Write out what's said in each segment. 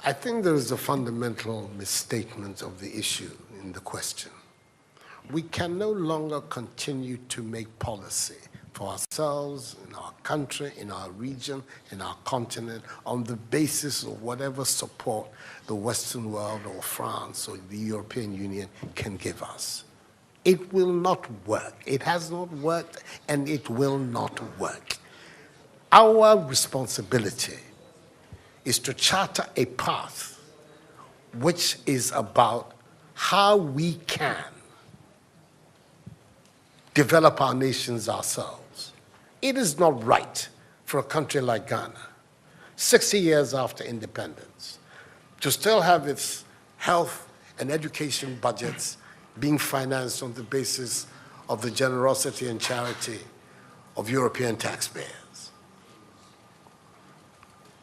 I think there is a fundamental misstatement of the issue in the question. We can no longer continue to make policy for ourselves, in our country, in our region, in our continent, on the basis of whatever support the Western world or France or the European Union can give us. It will not work. It has not worked, and it will not work. Our responsibility is to charter a path which is about how we can develop our nations ourselves. It is not right for a country like Ghana, 60 years after independence, to still have its health and education budgets being financed on the basis of the generosity and charity of European taxpayers.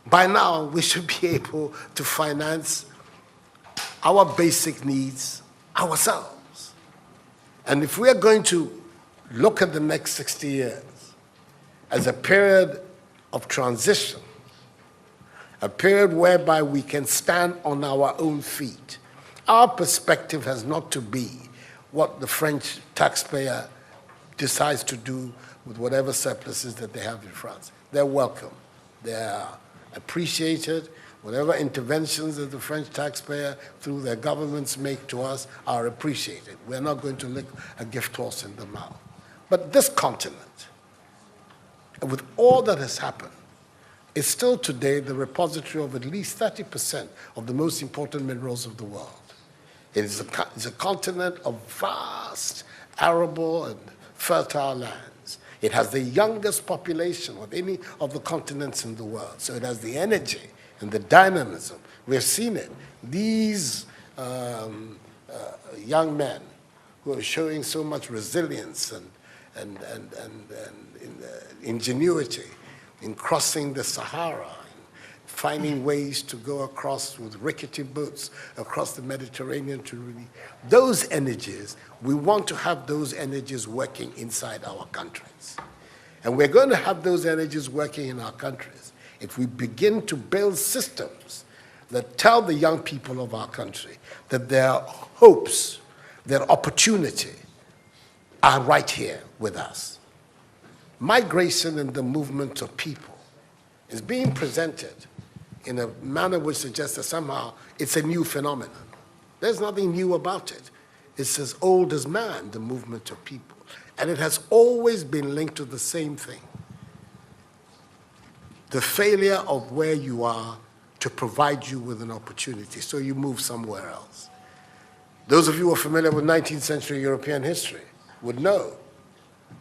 By now, we should be able to finance our basic needs ourselves. And if we are going to look at the next 60 years as a period of transition, a period whereby we can stand on our own feet, our perspective has not to be what the French taxpayer decides to do with whatever surpluses that they have in France. They're welcome. They are appreciated. Whatever interventions that the French taxpayer through their governments make to us are appreciated. We're not going to lick a gift horse in the mouth. But this continent, with all that has happened, is still today the repository of at least 30% of the most important minerals of the world. It is a continent of vast, arable and fertile lands. It has the youngest population of any of the continents in the world. So it has the energy and the dynamism. We've seen it. These young men who are showing so much resilience and ingenuity in crossing the Sahara, finding ways to go across with rickety boats across the Mediterranean to really, those energies, we want to have those energies working inside our countries. And we're going to have those energies working in our countries if we begin to build systems that tell the young people of our country that their hopes, their opportunity are right here with us. Migration and the movement of people is being presented in a manner which suggests that somehow it's a new phenomenon. There's nothing new about it. It's as old as man, the movement of people. And it has always been linked to the same thing: the failure of where you are to provide you with an opportunity, so you move somewhere else. Those of you who are familiar with 19th century European history would know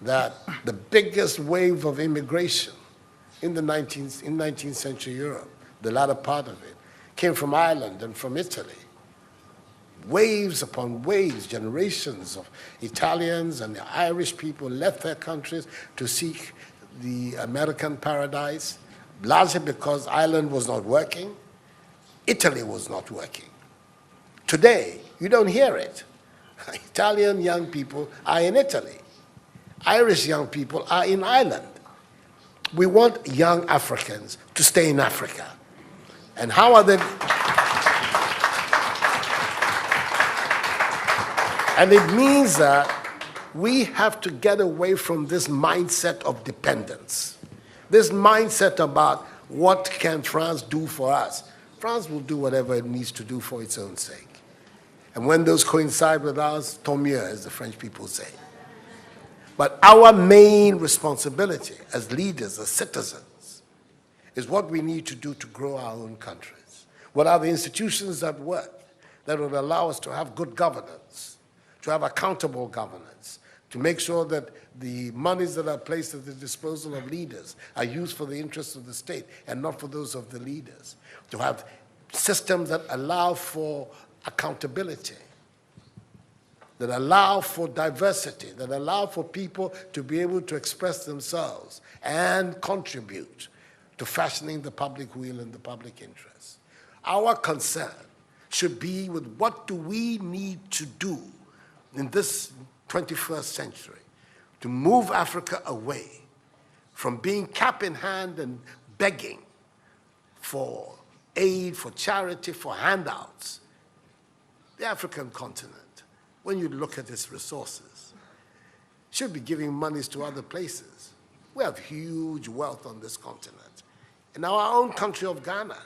that the biggest wave of immigration in 19th century Europe, the latter part of it, came from Ireland and from Italy. Waves upon waves, generations of Italians and the Irish people left their countries to seek the American paradise, largely because Ireland was not working, Italy was not working. Today, you don't hear it. Italian young people are in Italy. Irish young people are in Ireland. We want young Africans to stay in Africa. And how are they? And it means that we have to get away from this mindset of dependence, this mindset about what can France do for us. France will do whatever it needs to do for its own sake. And when those coincide with ours, tant mieux, as the French people say. But our main responsibility as leaders, as citizens, is what we need to do to grow our own countries. What are the institutions that work that would allow us to have good governance, to have accountable governance, to make sure that the monies that are placed at the disposal of leaders are used for the interests of the state and not for those of the leaders, to have systems that allow for accountability, that allow for diversity, that allow for people to be able to express themselves and contribute to fashioning the public will and the public interest. Our concern should be with what do we need to do in this 21st century to move Africa away from being cap in hand and begging for aid, for charity, for handouts. The African continent, when you look at its resources, should be giving monies to other places. We have huge wealth on this continent, in our own country of Ghana.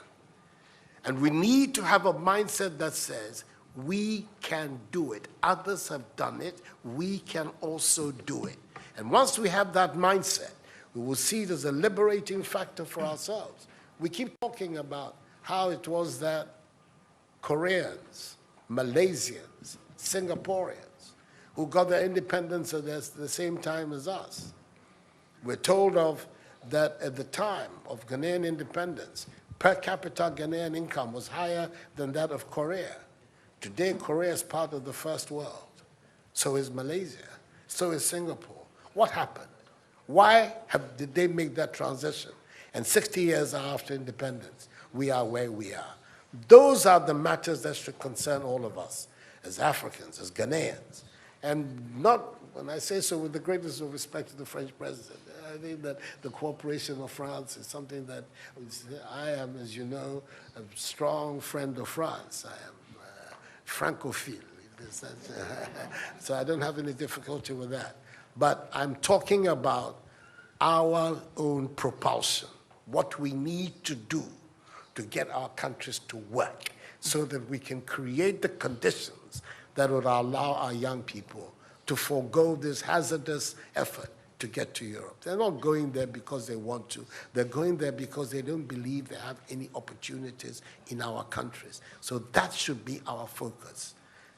And we need to have a mindset that says, we can do it. Others have done it. We can also do it. And once we have that mindset, we will see it as a liberating factor for ourselves. We keep talking about how it was that Koreans, Malaysians, Singaporeans, who got their independence at the same time as us. We're told of that at the time of Ghanaian independence, per capita Ghanaian income was higher than that of Korea. Today, Korea is part of the first world. So is Malaysia. So is Singapore. What happened? Why did they make that transition? And 60 years after independence, we are where we are. Those are the matters that should concern all of us as Africans, as Ghanaians. And not, when I say so with the greatest of respect to the French president, I think that the cooperation of France is something that I am, as you know, a strong friend of France. I am Francophile. So I don't have any difficulty with that. But I'm talking about our own propulsion, what we need to do to get our countries to work so that we can create the conditions that would allow our young people to forego this hazardous effort to get to Europe. They're not going there because they want to. They're going there because they don't believe they have any opportunities in our countries. So that should be our focus.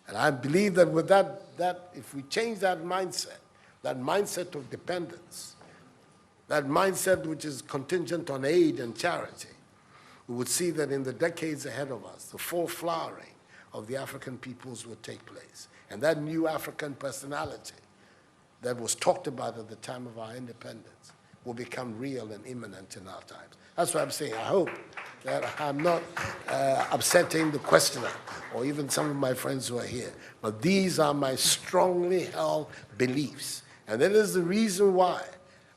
And I believe that with that if we change that mindset of dependence, that mindset which is contingent on aid and charity, we would see that in the decades ahead of us, the full flowering of the African peoples would take place. And that new African personality that was talked about at the time of our independence will become real and imminent in our times. That's what I'm saying. I hope that I'm not upsetting the questioner or even some of my friends who are here. But these are my strongly held beliefs. And that is the reason why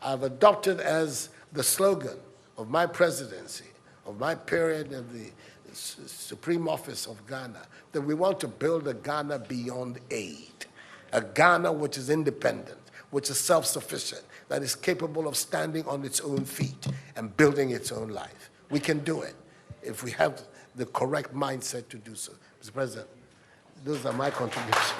I've adopted as the slogan of my presidency, of my period of the Supreme Office of Ghana, that we want to build a Ghana beyond aid, a Ghana which is independent, which is self-sufficient, that is capable of standing on its own feet and building its own life. We can do it if we have the correct mindset to do so. Mr. President, those are my contributions.